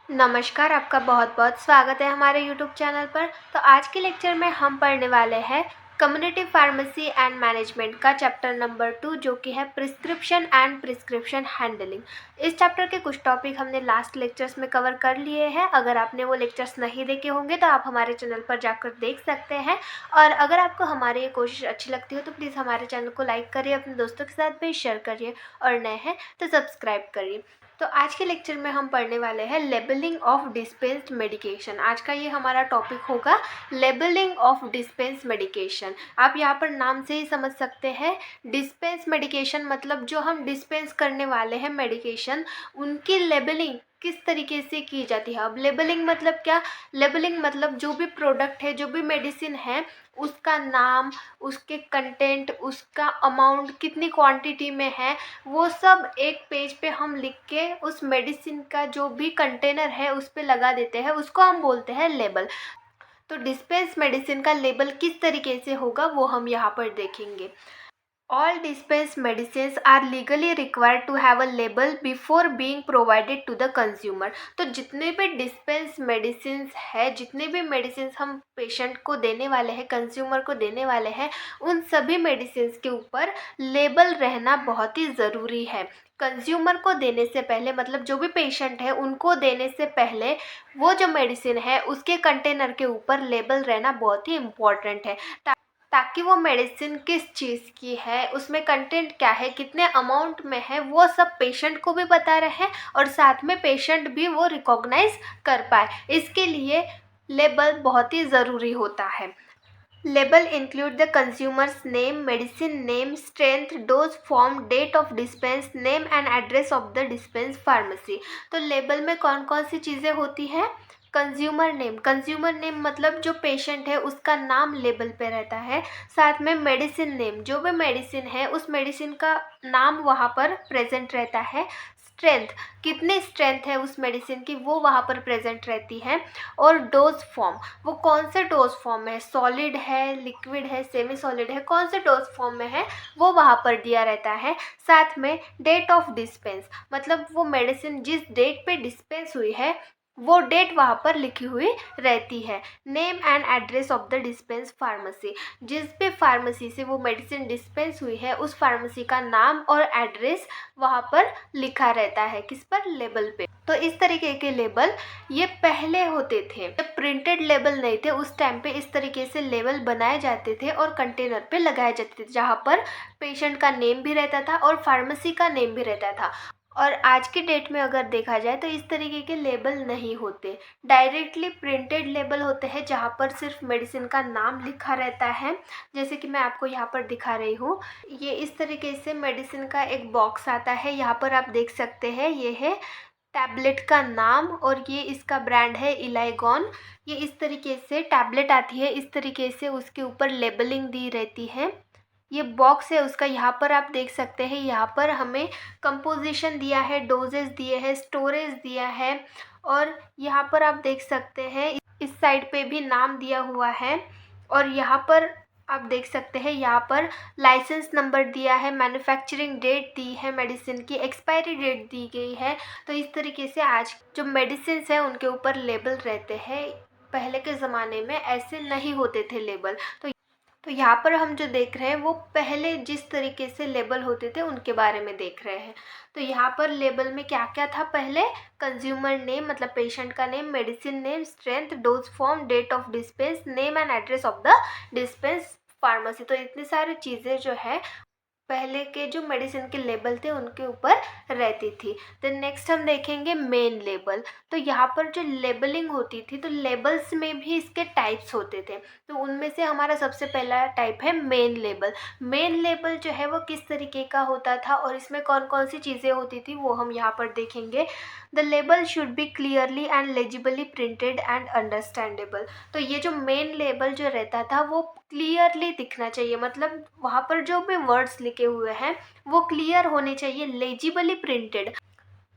नमस्कार, आपका बहुत-बहुत स्वागत है हमारे यूट्यूब चैनल पर। तो आज के लेक्चर में हम पढ़ने वाले हैं कम्युनिटी फार्मेसी एंड मैनेजमेंट का चैप्टर नंबर 2 जो कि है प्रिस्क्रिप्शन एंड प्रिस्क्रिप्शन हैंडलिंग। इस चैप्टर के कुछ टॉपिक हमने लास्ट लेक्चर्स में कवर कर लिए हैं। अगर आपने वो लेक्चर्स नहीं देखे होंगे तो आप हमारे चैनल पर जाकर देख सकते हैं। और अगर आपको हमारी ये कोशिश अच्छी लगती हो तो प्लीज़ हमारे चैनल को लाइक करिए, अपने दोस्तों के साथ भी शेयर करिए और नए हैं तो सब्सक्राइब करिए। तो आज के लेक्चर में हम पढ़ने वाले हैं लेबलिंग ऑफ डिस्पेंस्ड मेडिकेशन। आज का ये हमारा टॉपिक होगा लेबलिंग ऑफ डिस्पेंस मेडिकेशन। आप यहाँ पर नाम से ही समझ सकते हैं, डिस्पेंस मेडिकेशन मतलब जो हम डिस्पेंस करने वाले हैं मेडिकेशन, उनकी लेबलिंग किस तरीके से की जाती है। अब लेबलिंग मतलब क्या? लेबलिंग मतलब जो भी प्रोडक्ट है, जो भी मेडिसिन है, उसका नाम, उसके कंटेंट, उसका अमाउंट, कितनी क्वांटिटी में है, वो सब एक पेज पे हम लिख के उस मेडिसिन का जो भी कंटेनर है उस पे लगा देते हैं, उसको हम बोलते हैं लेबल। तो डिस्पेंस मेडिसिन का लेबल किस तरीके से होगा वो हम यहाँ पर देखेंगे। All dispensed medicines are legally required to have a label before being provided to the consumer। तो जितने भी डिस्पेंस मेडिसिन है, जितने भी मेडिसिन हम पेशेंट को देने वाले हैं, कंज्यूमर को देने वाले हैं, उन सभी मेडिसिन के ऊपर लेबल रहना बहुत ही ज़रूरी है। कंज्यूमर को देने से पहले, मतलब जो भी पेशेंट है उनको देने से पहले, वो जो मेडिसिन है उसके कंटेनर के ऊपर लेबल रहना बहुत ही इम्पॉर्टेंट है, ताकि वो मेडिसिन किस चीज़ की है, उसमें कंटेंट क्या है, कितने अमाउंट में है, वो सब पेशेंट को भी पता रहे और साथ में पेशेंट भी वो रिकॉग्नाइज कर पाए। इसके लिए लेबल बहुत ही ज़रूरी होता है। Label include the consumer's name, medicine name, strength, dose form, date of dispense, name and address of the dispense pharmacy. तो लेबल में कौन कौन सी चीज़ें होती हैं? कंज्यूमर नेम, कंज्यूमर नेम मतलब जो पेशेंट है उसका नाम लेबल पे रहता है। साथ में मेडिसिन नेम, जो भी मेडिसिन है उस मेडिसिन का नाम वहाँ पर प्रेजेंट रहता है। स्ट्रेंथ, कितनी स्ट्रेंथ है उस मेडिसिन की, वो वहाँ पर प्रेजेंट रहती है। और डोज फॉर्म, वो कौन से डोज फॉर्म में है, सॉलिड है, लिक्विड है, सेमी सॉलिड है, कौन से डोज फॉर्म में है, वो वहाँ पर दिया रहता है। साथ में डेट ऑफ डिस्पेंस, मतलब वो मेडिसिन जिस डेट पे डिस्पेंस हुई है वो डेट वहाँ पर लिखी हुई रहती है। Name and address of the dispense pharmacy, जिस भी फार्मेसी से वो मेडिसिन डिस्पेंस हुई है उस फार्मेसी का नाम और एड्रेस वहाँ पर लिखा रहता है। किस पर? लेबल पे। तो इस तरीके के लेबल ये पहले होते थे, जब प्रिंटेड लेबल नहीं थे उस टाइम पे इस तरीके से लेबल बनाए जाते थे और कंटेनर पे लगाए जाते थे, जहाँ पर पेशेंट का नेम भी रहता था और फार्मेसी का नेम भी रहता था। और आज की डेट में अगर देखा जाए तो इस तरीके के लेबल नहीं होते, डायरेक्टली प्रिंटेड लेबल होते हैं जहाँ पर सिर्फ मेडिसिन का नाम लिखा रहता है। जैसे कि मैं आपको यहाँ पर दिखा रही हूँ, ये इस तरीके से मेडिसिन का एक बॉक्स आता है। यहाँ पर आप देख सकते हैं ये है टैबलेट का नाम और ये इसका ब्रांड है इलाइगॉन। ये इस तरीके से टैबलेट आती है, इस तरीके से उसके ऊपर लेबलिंग दी रहती है। ये बॉक्स है उसका, यहाँ पर आप देख सकते हैं, यहाँ पर हमें कंपोजिशन दिया है, डोजेस दिए हैं, स्टोरेज दिया है। और यहाँ पर आप देख सकते हैं इस साइड पे भी नाम दिया हुआ है। और यहाँ पर आप देख सकते हैं, यहाँ पर लाइसेंस नंबर दिया है, मैन्युफैक्चरिंग डेट दी है, मेडिसिन की एक्सपायरी डेट दी गई है। तो इस तरीके से आज जो मेडिसिन है उनके ऊपर लेबल रहते हैं। पहले के ज़माने में ऐसे नहीं होते थे लेबल। तो यहाँ पर हम जो देख रहे हैं वो पहले जिस तरीके से लेबल होते थे उनके बारे में देख रहे हैं। तो यहाँ पर लेबल में क्या क्या था? पहले कंज्यूमर नेम मतलब पेशेंट का name, medicine name, strength, dose form, date of dispense, name and address of the dispense pharmacy. तो इतनी सारी चीज़ें जो है पहले के जो मेडिसिन के लेबल थे उनके ऊपर रहती थी। देन नेक्स्ट हम देखेंगे मेन लेबल। तो यहाँ पर जो लेबलिंग होती थी, तो लेबल्स में भी इसके टाइप्स होते थे। तो उनमें से हमारा सबसे पहला टाइप है मेन लेबल। मेन लेबल जो है वो किस तरीके का होता था और इसमें कौन कौन सी चीज़ें होती थी वो हम यहाँ पर देखेंगे। The label should be clearly and legibly printed and understandable. तो ये जो मेन लेबल जो रहता था वो क्लियरली दिखना चाहिए, मतलब वहाँ पर जो भी वर्ड्स लिखे हुए हैं वो क्लियर होने चाहिए। लेजिबली प्रिंटेड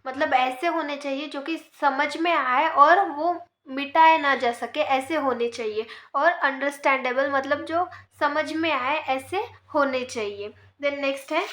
मतलब ऐसे होने चाहिए जो कि समझ में आए और वो मिटाए ना जा सके, ऐसे होने चाहिए। और अंडरस्टैंडेबल मतलब जो समझ में आए, ऐसे होने चाहिए। देन नेक्स्ट है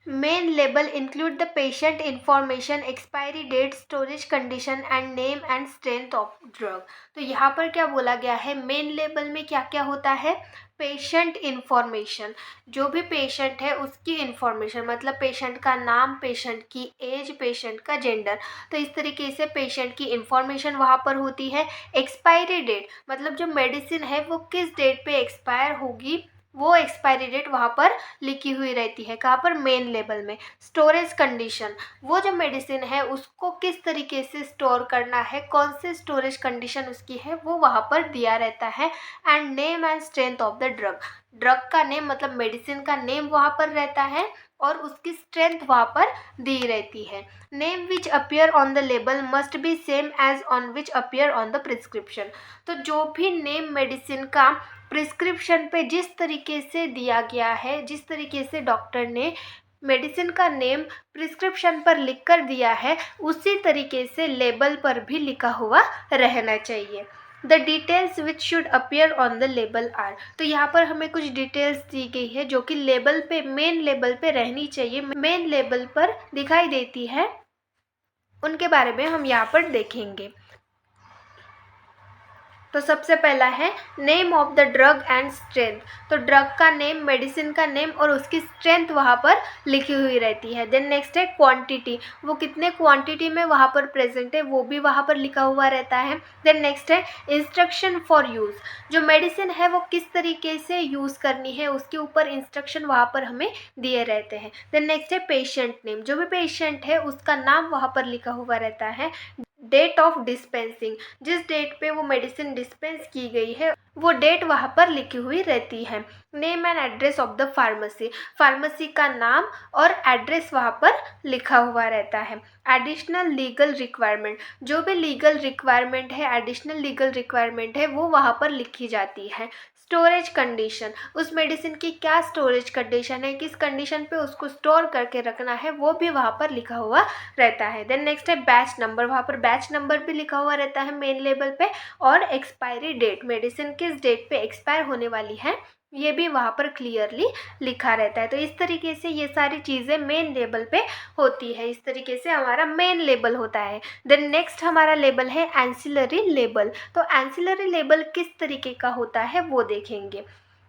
main label include the patient information, expiry date, storage condition and name and strength of drug. तो यहाँ पर क्या बोला गया है, मेन लेबल में क्या क्या होता है, पेशेंट इंफॉर्मेशन, जो भी पेशेंट है उसकी इंफॉर्मेशन, मतलब पेशेंट का नाम, पेशेंट की एज, पेशेंट का जेंडर, तो इस तरीके से पेशेंट की इंफॉर्मेशन वहाँ पर होती है। एक्सपायरी डेट, मतलब जो मेडिसिन है वो किस डेट पे एक्सपायर होगी, वो एक्सपायरी डेट वहाँ पर लिखी हुई रहती है, कहाँ पर, मेन लेबल में। स्टोरेज कंडीशन, वो जो मेडिसिन है उसको किस तरीके से स्टोर करना है, कौन से स्टोरेज कंडीशन उसकी है, वो वहाँ पर दिया रहता है। And name and strength of the drug, drug का नेम मतलब मेडिसिन का नेम वहाँ पर रहता है और उसकी स्ट्रेंथ वहाँ पर दी रहती है। Name which appear on the label must be same as on which appear on the prescription. तो जो भी नेम मेडिसिन का प्रिस्क्रिप्शन पे जिस तरीके से दिया गया है, जिस तरीके से डॉक्टर ने मेडिसिन का नेम प्रिस्क्रिप्शन पर लिख कर दिया है, उसी तरीके से लेबल पर भी लिखा हुआ रहना चाहिए। The details which should appear on the label are, तो यहाँ पर हमें कुछ डिटेल्स दी गई है जो कि लेबल पे, मेन लेबल पे रहनी चाहिए, मेन लेबल पर दिखाई देती है, उनके बारे में हम यहाँ पर देखेंगे। तो सबसे पहला है name of the drug and strength, तो ड्रग का नेम, मेडिसिन का नेम और उसकी स्ट्रेंथ वहाँ पर लिखी हुई रहती है। देन नेक्स्ट है क्वांटिटी, वो कितने क्वांटिटी में वहाँ पर प्रेजेंट है वो भी वहाँ पर लिखा हुआ रहता है। देन नेक्स्ट है इंस्ट्रक्शन फॉर यूज़, जो मेडिसिन है वो किस तरीके से यूज़ करनी है उसके ऊपर इंस्ट्रक्शन वहाँ पर हमें दिए रहते हैं। देन नेक्स्ट है पेशेंट नेम, जो भी पेशेंट है उसका नाम वहाँ पर लिखा हुआ रहता है। डेट ऑफ डिस्पेंसिंग, जिस डेट पे वो मेडिसिन डिस्पेंस की गई है वो डेट वहाँ पर लिखी हुई रहती है। Name and address of the pharmacy, pharmacy का नाम और एड्रेस वहाँ पर लिखा हुआ रहता है। एडिशनल लीगल रिक्वायरमेंट, जो भी लीगल रिक्वायरमेंट है, एडिशनल लीगल रिक्वायरमेंट है वो वहाँ पर लिखी जाती है। स्टोरेज कंडीशन, उस मेडिसिन की क्या स्टोरेज कंडीशन है, किस कंडीशन पे उसको स्टोर करके रखना है वो भी वहाँ पर लिखा हुआ रहता है। देन नेक्स्ट है बैच नंबर, वहाँ पर बैच नंबर भी लिखा हुआ रहता है मेन लेबल पे, और एक्सपायरी डेट, मेडिसिन किस डेट पे एक्सपायर होने वाली है ये भी वहाँ पर क्लियरली लिखा रहता है। तो इस तरीके से ये सारी चीज़ें मेन लेबल पे होती है, इस तरीके से हमारा मेन लेबल होता है। देन नेक्स्ट हमारा लेबल है एंसिलरी लेबल, तो एंसिलरी लेबल किस तरीके का होता है वो देखेंगे।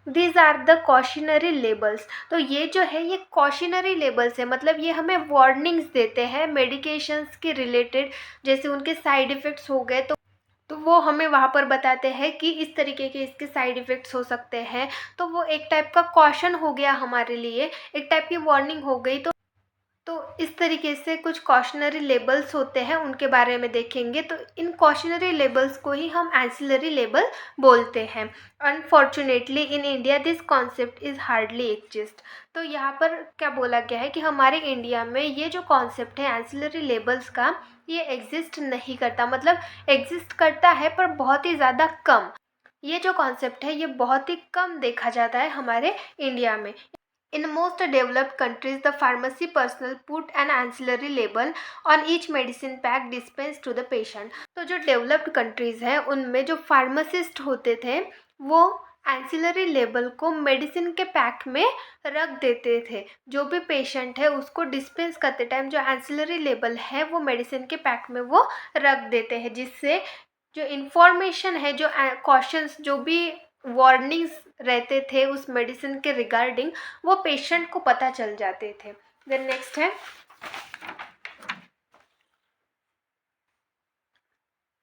These are the cautionary labels, तो ये जो है ये कॉशनरी लेबल्स है, मतलब ये हमें वार्निंग्स देते हैं मेडिकेशंस के रिलेटेड, जैसे उनके साइड इफ़ेक्ट्स हो गए तो वो हमें वहाँ पर बताते हैं कि इस तरीके के इसके साइड इफ़ेक्ट्स हो सकते हैं, तो वो एक टाइप का कॉशन हो गया हमारे लिए, एक टाइप की वार्निंग हो गई। तो इस तरीके से कुछ कॉशनरी लेबल्स होते हैं, उनके बारे में देखेंगे। तो इन कॉशनरी लेबल्स को ही हम एंसिलरी लेबल बोलते हैं। Unfortunately in India this concept is hardly exist, तो यहाँ पर क्या बोला गया है कि हमारे इंडिया में ये जो कॉन्सेप्ट है एंसिलरी लेबल्स का, ये एग्जिस्ट नहीं करता, मतलब एग्जिस्ट करता है पर बहुत ही ज़्यादा कम। ये जो कॉन्सेप्ट है ये बहुत ही कम देखा जाता है हमारे इंडिया में। In most developed countries, the pharmacy personnel put an ancillary label on each medicine pack dispensed to the patient. तो जो डेवलप्ड कंट्रीज़ हैं उनमें जो फार्मासिस्ट होते थे वो एंसिलरी लेबल को मेडिसिन के पैक में रख देते थे, जो भी पेशेंट है उसको डिस्पेंस करते टाइम जो एंसिलरी लेबल है वो मेडिसिन के पैक में वो रख देते हैं, जिससे जो इन्फॉर्मेशन है, जो कॉशंस, जो भी वार्निंग्स रहते थे उस मेडिसिन के रिगार्डिंग, वो पेशेंट को पता चल जाते थे। देन नेक्स्ट है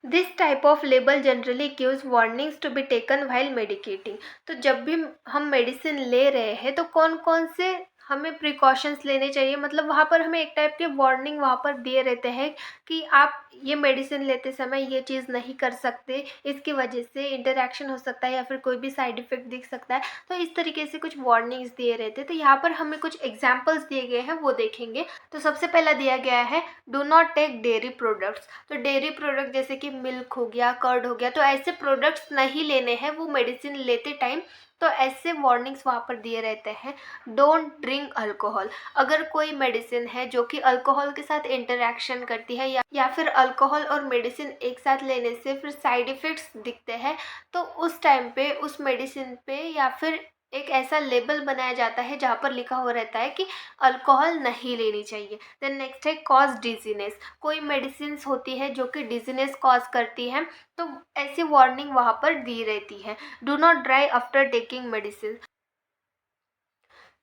this type of label generally gives warnings to be taken while medicating, तो जब भी हम मेडिसिन ले रहे हैं तो कौन कौन से हमें प्रिकॉशंस लेने चाहिए, मतलब वहाँ पर हमें एक टाइप के वार्निंग वहाँ पर दिए रहते हैं कि आप ये मेडिसिन लेते समय ये चीज़ नहीं कर सकते, इसकी वजह से इंटरेक्शन हो सकता है या फिर कोई भी साइड इफ़ेक्ट दिख सकता है, तो इस तरीके से कुछ वार्निंग्स दिए रहते हैं। तो यहाँ पर हमें कुछ एग्जाम्पल्स दिए गए हैं वो देखेंगे। तो सबसे पहला दिया गया है do not take dairy products, तो डेयरी प्रोडक्ट जैसे कि मिल्क हो गया, कर्ड हो गया, तो ऐसे प्रोडक्ट्स नहीं लेने हैं वो मेडिसिन लेते टाइम, तो ऐसे वार्निंग्स वहाँ पर दिए रहते हैं। डोंट ड्रिंक अल्कोहल, अगर कोई मेडिसिन है जो कि अल्कोहल के साथ इंटरेक्शन करती है या फिर अल्कोहल और मेडिसिन एक साथ लेने से फिर साइड इफ़ेक्ट्स दिखते हैं, तो उस टाइम पे उस मेडिसिन पे या फिर एक ऐसा लेबल बनाया जाता है जहाँ पर लिखा हुआ रहता है कि अल्कोहल नहीं लेनी चाहिए। देन नेक्स्ट है कॉज डिजीनेस। कोई मेडिसिन होती है जो कि डिजीनेस कॉज करती है, तो ऐसी वार्निंग वहाँ पर दी रहती है। Do not drive after taking medicine.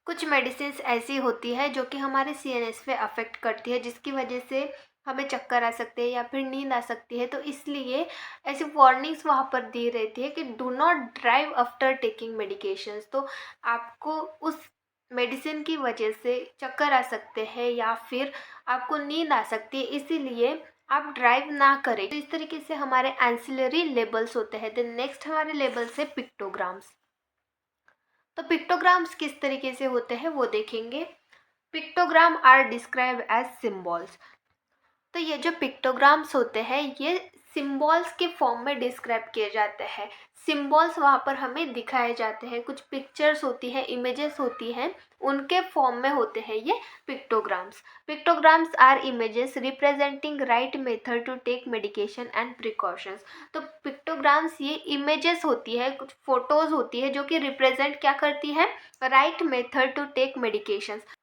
कुछ मेडिसिन ऐसी होती है जो कि हमारे सीएनएस पे अफेक्ट करती है, जिसकी वजह से हमें चक्कर आ सकते हैं या फिर नींद आ सकती है। तो इसलिए ऐसी वार्निंग्स वहाँ पर दी रहती है कि do not drive after taking medications. तो आपको उस मेडिसिन की वजह से चक्कर आ सकते हैं या फिर आपको नींद आ सकती है, इसीलिए आप ड्राइव ना करें। तो इस तरीके से हमारे एंसिलरी लेबल्स होते हैं। देन नेक्स्ट हमारे लेबल्स है पिक्टोग्राम्स। तो पिक्टोग्राम्स किस तरीके से होते हैं वो देखेंगे। Pictogram are describe as symbols. तो ये जो पिक्टोग्राम्स होते हैं ये सिम्बॉल्स के फॉर्म में डिस्क्राइब किए जाते हैं। सिम्बॉल्स वहाँ पर हमें दिखाए जाते हैं, कुछ पिक्चर्स होती हैं, इमेजेस होती हैं, उनके फॉर्म में होते हैं ये pictograms. Pictograms are images representing right method to take medication and precautions. तो पिक्टोग्राम्स ये इमेजेस होती है, कुछ फोटोज होती है जो कि रिप्रेजेंट क्या करती है, right method to take medications.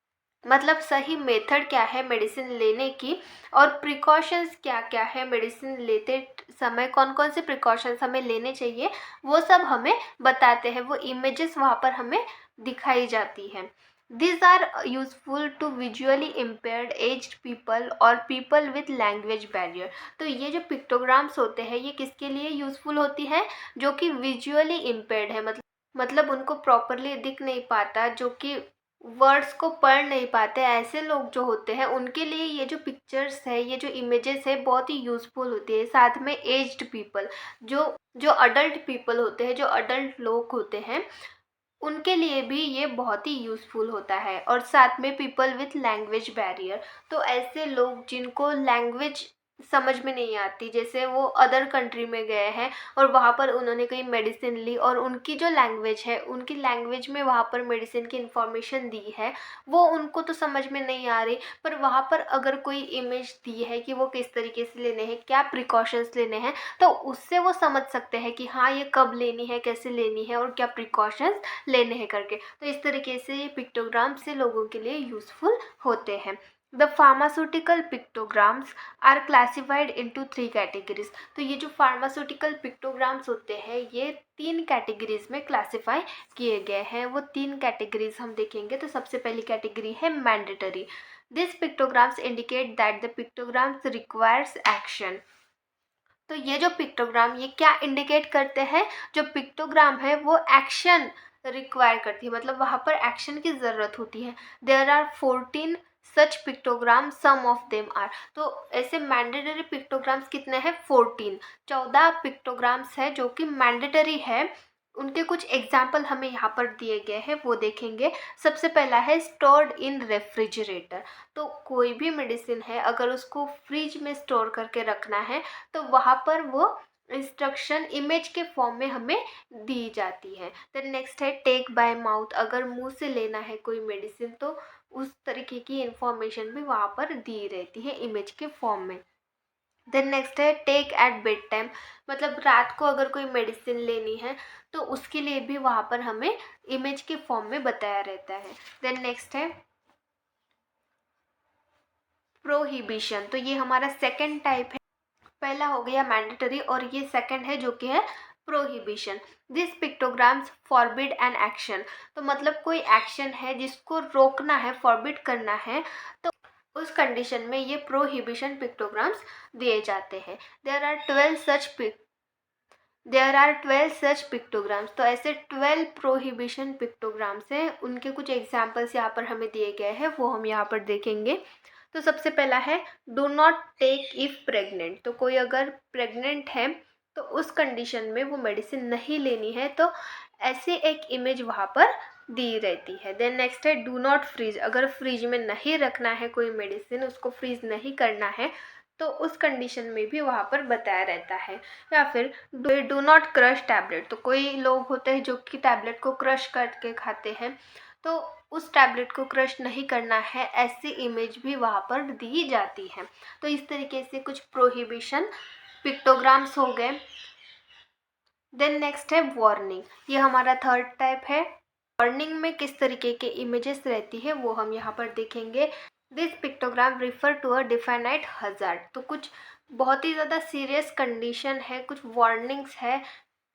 मतलब सही मेथड क्या है मेडिसिन लेने की, और प्रिकॉशंस क्या क्या है मेडिसिन लेते समय, कौन कौन से प्रिकॉशंस हमें लेने चाहिए, वो सब हमें बताते हैं। वो इमेजेस वहाँ पर हमें दिखाई जाती हैं। These are useful to visually impaired aged people और पीपल विथ लैंग्वेज बैरियर। तो ये जो पिक्टोग्राम्स होते हैं ये किसके लिए यूज़फुल होती है, जो कि विजुअली इम्पेयर्ड है, मतलब उनको प्रॉपरली दिख नहीं पाता, जो कि वर्ड्स को पढ़ नहीं पाते, ऐसे लोग जो होते हैं उनके लिए ये जो पिक्चर्स है, ये जो इमेजेस है बहुत ही यूज़फुल होती है। साथ में एज्ड पीपल, जो जो अडल्ट पीपल होते हैं, जो अडल्ट लोग होते हैं, उनके लिए भी ये बहुत ही यूज़फुल होता है। और साथ में पीपल विथ लैंग्वेज बैरियर, तो ऐसे लोग जिनको लैंग्वेज समझ में नहीं आती, जैसे वो अदर कंट्री में गए हैं और वहाँ पर उन्होंने कोई मेडिसिन ली और उनकी जो लैंग्वेज है, उनकी लैंग्वेज में वहाँ पर मेडिसिन की इन्फॉर्मेशन दी है, वो उनको तो समझ में नहीं आ रही, पर वहाँ पर अगर कोई इमेज दी है कि वो किस तरीके से लेने हैं, क्या प्रिकॉशंस लेने हैं, तो उससे वो समझ सकते हैं कि हाँ ये कब लेनी है, कैसे लेनी है और क्या प्रिकॉशंस लेने हैं करके। तो इस तरीके से ये पिक्टोग्राम से लोगों के लिए यूज़फुल होते हैं। The pharmaceutical pictograms are classified into 3 categories. तो ये जो फार्मास्यूटिकल पिक्टोग्राम्स होते हैं ये 3 कैटेगरीज में क्लासिफाई किए गए हैं। वो 3 कैटेगरीज हम देखेंगे। तो सबसे पहली कैटेगरी है mandatory. This pictograms indicate that the pictograms requires action. तो ये जो पिक्टोग्राम ये क्या इंडिकेट करते हैं, जो पिक्टोग्राम है वो एक्शन रिक्वायर करती है, मतलब वहाँ पर एक्शन की ज़रूरत होती है। There are 14 such pictogram, some of them are. तो ऐसे मैंडेटरी पिक्टोग्राम्स कितने हैं, 14। 14 पिक्टोग्राम्स है जो कि मैंडेटरी है। उनके कुछ एग्जाम्पल हमें यहाँ पर दिए गए हैं, वो देखेंगे। सबसे पहला है स्टोर्ड इन रेफ्रिजरेटर। तो कोई भी मेडिसिन है अगर उसको फ्रिज में स्टोर करके रखना है तो वहाँ पर वो इंस्ट्रक्शन इमेज के फॉर्म में हमें दी जाती है। देन नेक्स्ट है टेक बाय माउथ। अगर मुंह से लेना है कोई मेडिसिन तो उस तरीके की इंफॉर्मेशन भी वहाँ पर दी रहती है इमेज के फॉर्म में। देन नेक्स्ट है टेक एट बेड टाइम। मतलब रात को अगर कोई मेडिसिन लेनी है तो उसके लिए भी वहाँ पर हमें इमेज के फॉर्म में बताया रहता है। देन नेक्स्ट है प्रोहिबिशन। तो ये हमारा सेकेंड टाइप है। पहला हो गया मैंडेटरी और ये सेकंड है जो कि है prohibition. This pictograms forbid an action. तो मतलब कोई एक्शन है जिसको रोकना है, फॉरबिड करना है, तो उस कंडीशन में ये प्रोहिबिशन पिक्टोग्राम्स दिए जाते हैं। देयर आर 12 सच पिक्टोग्राम्स। तो ऐसे 12 प्रोहिबिशन पिक्टोग्राम्स हैं। उनके कुछ एग्जाम्पल्स यहाँ पर हमें दिए गए हैं, वो हम यहाँ पर देखेंगे। तो सबसे पहला है do not take if pregnant. तो कोई अगर प्रेग्नेंट है तो उस कंडीशन में वो मेडिसिन नहीं लेनी है, तो ऐसे एक इमेज वहाँ पर दी रहती है। देन नेक्स्ट है डू नॉट फ्रीज। अगर फ्रीज में नहीं रखना है कोई मेडिसिन, उसको फ्रीज नहीं करना है, तो उस कंडीशन में भी वहाँ पर बताया रहता है। या फिर डू नॉट क्रश टैबलेट। तो कोई लोग होते हैं जो कि टैबलेट को क्रश करके खाते हैं, तो उस टैबलेट को क्रश नहीं करना है, ऐसी इमेज भी वहाँ पर दी जाती है। तो इस तरीके से कुछ प्रोहिबिशन पिक्टोग्राम्स हो गए। देन नेक्स्ट है वार्निंग। ये हमारा थर्ड टाइप है। वार्निंग में किस तरीके के इमेजेस रहती है वो हम यहाँ पर देखेंगे। This pictogram refer to a definite hazard. तो कुछ बहुत ही ज़्यादा सीरियस कंडीशन है, कुछ वार्निंग्स है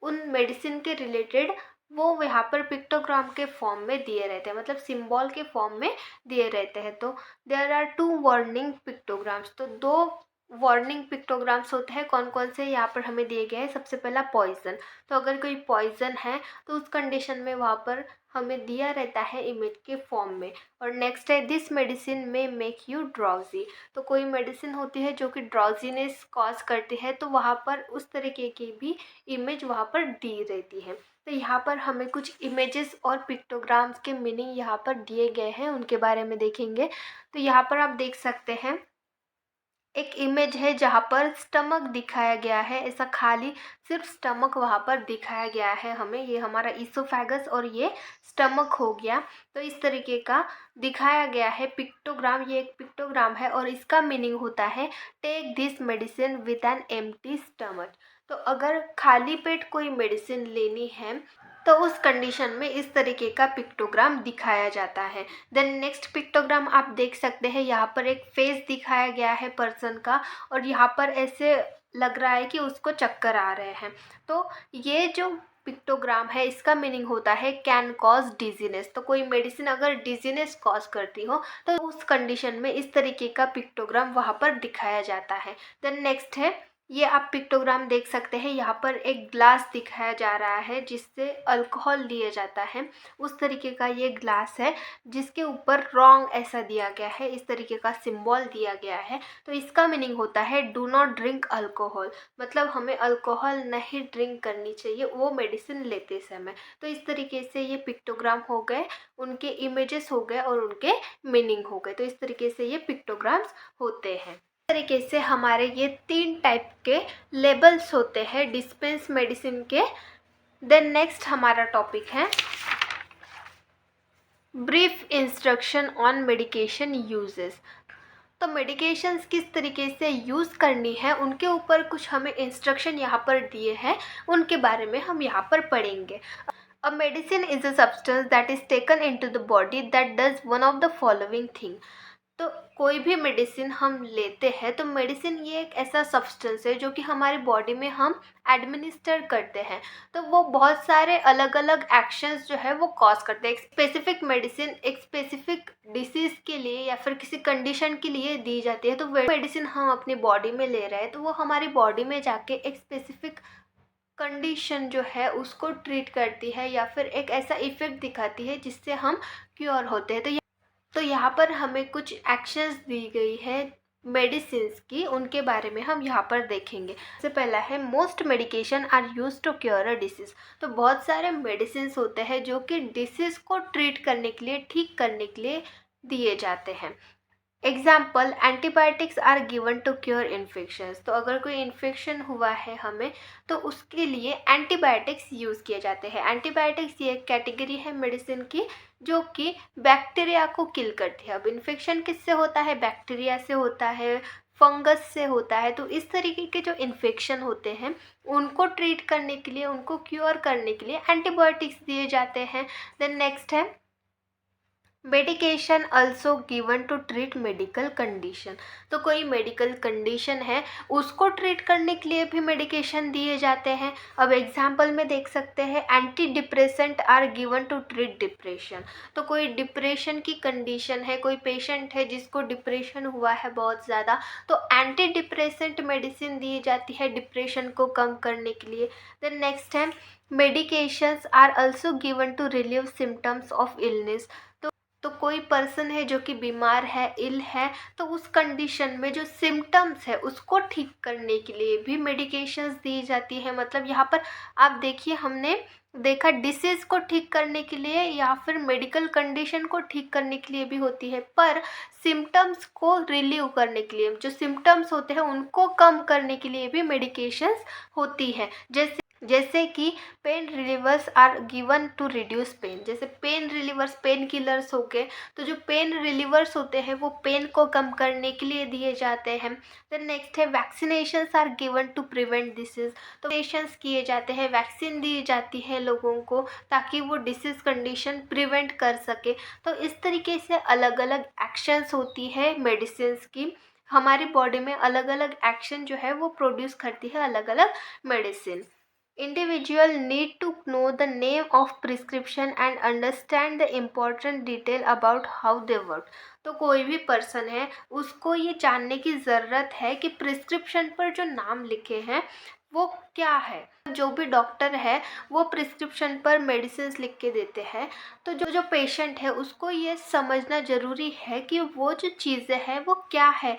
उन मेडिसिन के रिलेटेड, वो यहाँ पर पिक्टोग्राम के फॉर्म में दिए रहते हैं, मतलब सिंबल के फॉर्म में दिए रहते हैं। तो देयर आर 2 वार्निंग पिक्टोग्राम्स। तो 2 वार्निंग पिक्टोग्राम्स होते हैं। कौन कौन से यहाँ पर हमें दिए गए हैं? सबसे पहला पॉइजन। तो अगर कोई पॉइजन है तो उस कंडीशन में वहाँ पर हमें दिया रहता है इमेज के फॉर्म में। और नेक्स्ट है दिस मेडिसिन में मेक यू ड्राउजी। तो कोई मेडिसिन होती है जो कि ड्राउजीनेस कॉज करती है, तो वहाँ पर उस तरीके की भी इमेज वहाँ पर दी रहती है। तो यहाँ पर हमें कुछ इमेजेस और पिक्टोग्राम्स के मीनिंग यहाँ पर दिए गए हैं, उनके बारे में देखेंगे। तो यहाँ पर आप देख सकते हैं एक इमेज है जहाँ पर स्टमक दिखाया गया है, ऐसा खाली सिर्फ स्टमक वहाँ पर दिखाया गया है हमें। ये हमारा ईसोफेगस और ये स्टमक हो गया। तो इस तरीके का दिखाया गया है पिक्टोग्राम। ये एक पिक्टोग्राम है और इसका मीनिंग होता है take this medicine with an empty stomach. तो अगर खाली पेट कोई मेडिसिन लेनी है तो उस कंडीशन में इस तरीके का पिक्टोग्राम दिखाया जाता है। देन नेक्स्ट पिक्टोग्राम आप देख सकते हैं, यहाँ पर एक फेस दिखाया गया है पर्सन का, और यहाँ पर ऐसे लग रहा है कि उसको चक्कर आ रहे हैं। तो ये जो पिक्टोग्राम है इसका मीनिंग होता है कैन कॉज डिजीनेस। तो कोई मेडिसिन अगर डिजीनेस कॉज करती हो तो उस कंडीशन में इस तरीके का पिक्टोग्राम वहाँ पर दिखाया जाता है। देन नेक्स्ट है, ये आप पिक्टोग्राम देख सकते हैं, यहाँ पर एक ग्लास दिखाया जा रहा है जिससे अल्कोहल लिया जाता है। उस तरीके का ये ग्लास है जिसके ऊपर रॉन्ग ऐसा दिया गया है, इस तरीके का सिंबल दिया गया है। तो इसका मीनिंग होता है डू नॉट ड्रिंक अल्कोहल, मतलब हमें अल्कोहल नहीं ड्रिंक करनी चाहिए वो मेडिसिन लेते समय। तो इस तरीके से ये पिक्टोग्राम हो गए, उनके इमेजेस हो गए और उनके मीनिंग हो गए। तो इस तरीके से ये पिक्टोग्राम्स होते हैं। तरीके से हमारे ये 3 टाइप के लेबल्स होते हैं डिस्पेंस मेडिसिन के। देन नेक्स्ट हमारा टॉपिक है brief instruction on medication uses. तो मेडिकेशंस किस तरीके से यूज़ करनी है उनके ऊपर कुछ हमें इंस्ट्रक्शन यहाँ पर दिए हैं, उनके बारे में हम यहाँ पर पढ़ेंगे। A medicine is a substance that is taken into the body that does one of the following thing। तो कोई भी मेडिसिन हम लेते हैं तो मेडिसिन ये एक ऐसा सब्सटेंस है जो कि हमारी बॉडी में हम एडमिनिस्टर करते हैं। तो वो बहुत सारे अलग अलग एक्शंस जो है वो कॉज करते हैं। एक स्पेसिफिक मेडिसिन एक स्पेसिफिक डिसीज़ के लिए या फिर किसी कंडीशन के लिए दी जाती है। तो मेडिसिन हम अपनी बॉडी में ले रहे हैं तो वो हमारी बॉडी में जाके एक स्पेसिफिक कंडीशन जो है उसको ट्रीट करती है या फिर एक ऐसा इफ़ेक्ट दिखाती है जिससे हम क्योर होते हैं। तो यहाँ पर हमें कुछ एक्शंस दी गई है मेडिसिन्स की, उनके बारे में हम यहाँ पर देखेंगे। सबसे पहला है most medication are use to cure a disease. तो बहुत सारे मेडिसिन्स होते हैं जो कि डिसीज़ को ट्रीट करने के लिए, ठीक करने के लिए दिए जाते हैं। Example antibiotics are given to cure infections. तो अगर कोई इन्फेक्शन हुआ है हमें तो उसके लिए एंटीबायोटिक्स यूज़ किए जाते हैं। एंटीबायोटिक्स ये एक कैटेगरी है मेडिसिन की जो कि बैक्टीरिया को किल करती है। अब इन्फेक्शन किससे होता है? बैक्टीरिया से होता है, फंगस से होता है। तो इस तरीके के जो इन्फेक्शन होते हैं उनको ट्रीट करने के लिए, उनको क्योर करने के लिए एंटीबायोटिक्स दिए जाते हैं। देन नेक्स्ट है medication also given to treat medical condition. तो कोई मेडिकल कंडीशन है उसको ट्रीट करने के लिए भी मेडिकेशन दिए जाते हैं। अब एग्जांपल में देख सकते हैं anti depressant are given to treat depression. तो कोई डिप्रेशन की कंडीशन है, कोई पेशेंट है जिसको डिप्रेशन हुआ है बहुत ज़्यादा, तो एंटी डिप्रेसेंट मेडिसिन दी जाती है डिप्रेशन को कम करने के लिए। देन नेक्स्ट है medications are also given to relieve symptoms of illness. तो कोई पर्सन है जो कि बीमार है, इल है, तो उस कंडीशन में जो सिम्टम्स है उसको ठीक करने के लिए भी मेडिकेशंस दी जाती है। मतलब यहाँ पर आप देखिए, हमने देखा डिसीज़ को ठीक करने के लिए या फिर मेडिकल कंडीशन को ठीक करने के लिए भी होती है, पर सिम्टम्स को रिलीव करने के लिए, जो सिम्टम्स होते हैं उनको कम करने के लिए भी मेडिकेशंस होती है। जैसे कि pain relievers are given to reduce pain. जैसे पेन रिलीवर्स पेन किलर्स हो गए, तो जो पेन रिलीवर्स होते हैं वो पेन को कम करने के लिए दिए जाते हैं। देन नेक्स्ट है vaccinations are given to prevent disease. तो वैक्सीनेशंस किए जाते हैं, वैक्सीन दी जाती है लोगों को ताकि वो डिसीज कंडीशन प्रिवेंट कर सके। तो इस तरीके से अलग अलग एक्शंस होती है मेडिसिन की। हमारी बॉडी में अलग अलग एक्शन जो है वो प्रोड्यूस करती है अलग अलग medicine. Individual need to know the name of prescription and understand the important detail about how they work। तो कोई भी पर्सन है उसको ये जानने की ज़रूरत है कि प्रिस्क्रिप्शन पर जो नाम लिखे हैं वो क्या है। जो भी डॉक्टर है वो प्रिस्क्रिप्शन पर मेडिसिन लिख के देते हैं, तो जो जो पेशेंट है उसको ये समझना ज़रूरी है कि वो जो चीज़ें हैं वो क्या है।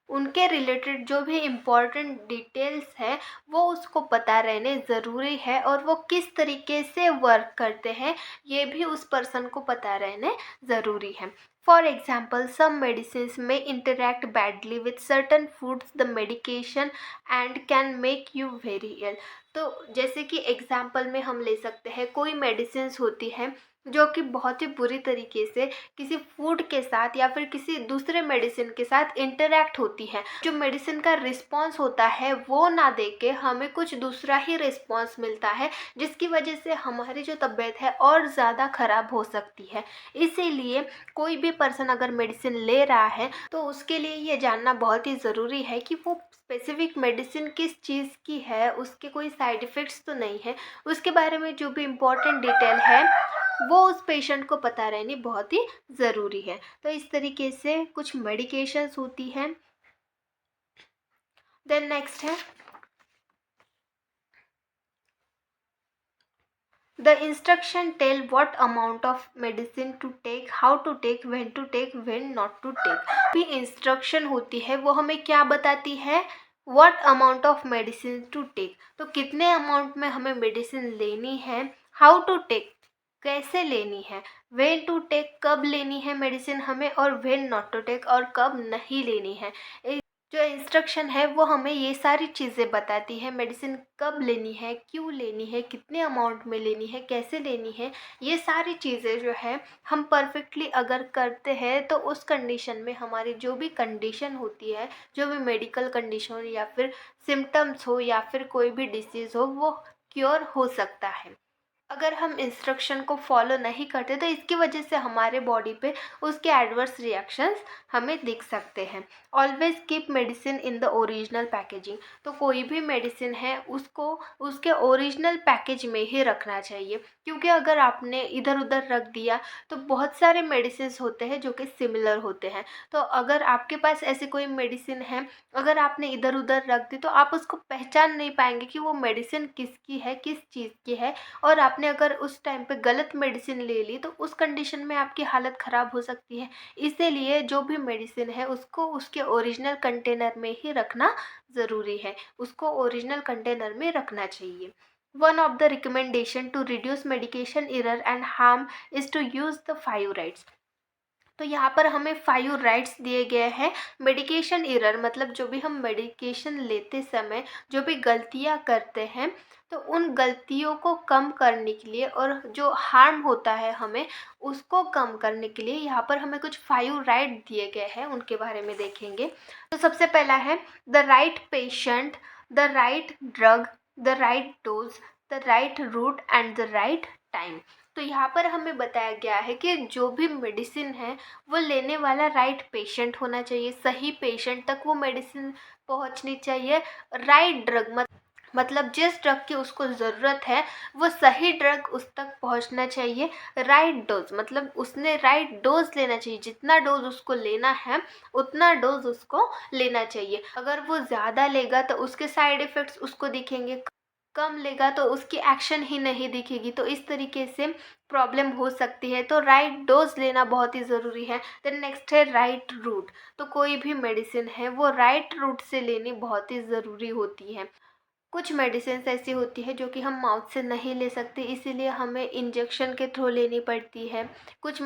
उनके रिलेटेड जो भी इम्पोर्टेंट डिटेल्स हैं वो उसको पता रहने ज़रूरी है, और वो किस तरीके से वर्क करते हैं ये भी उस पर्सन को पता रहने ज़रूरी है। फॉर एग्जाम्पल सम मेडिसिन्स में interact badly with certain foods the medication and can make you very ill. तो जैसे कि एग्जाम्पल में हम ले सकते हैं, कोई मेडिसिन्स होती है जो कि बहुत ही बुरी तरीके से किसी फूड के साथ या फिर किसी दूसरे मेडिसिन के साथ इंटरैक्ट होती है। जो मेडिसिन का रिस्पॉन्स होता है वो ना दे के हमें कुछ दूसरा ही रिस्पॉन्स मिलता है, जिसकी वजह से हमारी जो तबीयत है और ज़्यादा ख़राब हो सकती है। इसीलिए कोई भी पर्सन अगर मेडिसिन ले रहा है तो उसके लिए ये जानना बहुत ही ज़रूरी है कि वो स्पेसिफिक मेडिसिन किस चीज़ की है, उसके कोई साइड इफ़ेक्ट्स तो नहीं है। उसके बारे में जो भी इम्पोर्टेंट डिटेल है वो उस पेशेंट को पता रहनी बहुत ही ज़रूरी है। तो इस तरीके से कुछ मेडिकेशंस होती हैं। देन नेक्स्ट है the instruction tell what amount of medicine to take, how to take, when not to take. भी इंस्ट्रक्शन होती है वो हमें क्या बताती है, what amount of medicine to take, तो कितने अमाउंट में हमें मेडिसिन लेनी है, हाउ टू टेक कैसे लेनी है, व्हेन टू टेक कब लेनी है मेडिसिन हमें, और व्हेन नॉट टू टेक और कब नहीं लेनी है। जो इंस्ट्रक्शन है वो हमें ये सारी चीज़ें बताती है, मेडिसिन कब लेनी है, क्यों लेनी है, कितने अमाउंट में लेनी है, कैसे लेनी है। ये सारी चीज़ें जो है हम परफेक्टली अगर करते हैं तो उस कंडीशन में हमारी जो भी कंडीशन होती है, जो भी मेडिकल कंडीशन हो या फिर सिम्टम्स हो या फिर कोई भी डिसीज़ हो, वो क्योर हो सकता है। अगर हम इंस्ट्रक्शन को फॉलो नहीं करते तो इसकी वजह से हमारे बॉडी पे उसके एडवर्स रिएक्शंस हमें दिख सकते हैं। Always keep medicine in the original packaging. तो कोई भी मेडिसिन है उसको उसके ओरिजिनल पैकेज में ही रखना चाहिए, क्योंकि अगर आपने इधर उधर रख दिया तो बहुत सारे मेडिसिन होते हैं जो कि सिमिलर होते हैं। तो अगर आपके पास ऐसी कोई मेडिसिन है, अगर आपने इधर उधर रख दी तो आप उसको पहचान नहीं पाएंगे कि वो मेडिसिन किसकी है, किस चीज़ की है। और आपने अगर उस टाइम पे गलत मेडिसिन ले ली तो उस कंडीशन में आपकी हालत ख़राब हो सकती है। इसीलिए जो भी मेडिसिन है उसको उसके ओरिजिनल कंटेनर में ही रखना ज़रूरी है, उसको ओरिजिनल कंटेनर में रखना चाहिए। One of the recommendation to reduce medication error and harm is to use the 5 rights. तो यहाँ पर हमें 5 राइट्स दिए गए हैं। मेडिकेशन एरर मतलब जो भी हम मेडिकेशन लेते समय जो भी गलतियाँ करते हैं, तो उन गलतियों को कम करने के लिए और जो हार्म होता है हमें उसको कम करने के लिए यहाँ पर हमें कुछ 5 राइट दिए गए हैं, उनके बारे में देखेंगे। तो सबसे पहला है the right patient, the right drug, the right dose, the right route and the right time. तो यहाँ पर हमें बताया गया है कि जो भी मेडिसिन है वो लेने वाला राइट पेशेंट होना चाहिए, सही पेशेंट तक वो मेडिसिन पहुँचनी चाहिए। राइट ड्रग मतलब जिस ड्रग की उसको ज़रूरत है वो सही ड्रग उस तक पहुंचना चाहिए। राइट डोज मतलब उसने राइट डोज लेना चाहिए, जितना डोज उसको लेना है उतना डोज उसको लेना चाहिए। अगर वो ज़्यादा लेगा तो उसके साइड इफ़ेक्ट्स उसको दिखेंगे, कम लेगा तो उसकी एक्शन ही नहीं दिखेगी, तो इस तरीके से प्रॉब्लम हो सकती है। तो राइट डोज लेना बहुत ही ज़रूरी है। देन नेक्स्ट है राइट रूट। तो कोई भी मेडिसिन है वो राइट रूट से लेनी बहुत ही ज़रूरी होती है। कुछ मेडिसिन ऐसी होती है जो कि हम माउथ से नहीं ले सकते, इसीलिए हमें इंजेक्शन के थ्रू लेनी पड़ती है। कुछ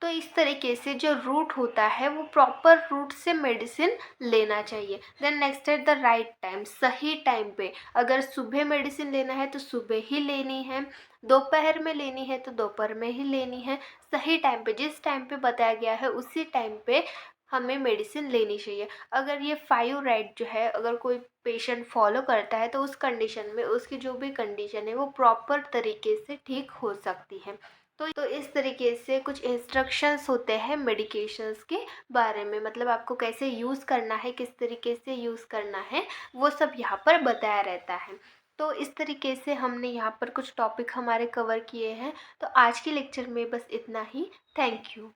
तो इस तरीके से जो रूट होता है वो प्रॉपर रूट से मेडिसिन लेना चाहिए। देन नेक्स्ट है द राइट टाइम, सही टाइम पे। अगर सुबह मेडिसिन लेना है तो सुबह ही लेनी है, दोपहर में लेनी है तो दोपहर में ही लेनी है। सही टाइम पे, जिस टाइम पे बताया गया है उसी टाइम पे हमें मेडिसिन लेनी चाहिए। अगर ये 5 राइट जो है अगर कोई पेशेंट फॉलो करता है तो उस कंडीशन में उसकी जो भी कंडीशन है वो प्रॉपर तरीके से ठीक हो सकती है। तो इस तरीके से कुछ इंस्ट्रक्शंस होते हैं मेडिकेशंस के बारे में, मतलब आपको कैसे यूज़ करना है, किस तरीके से यूज़ करना है, वो सब यहाँ पर बताया रहता है। तो इस तरीके से हमने यहाँ पर कुछ टॉपिक हमारे कवर किए हैं। तो आज के लेक्चर में बस इतना ही। Thank you.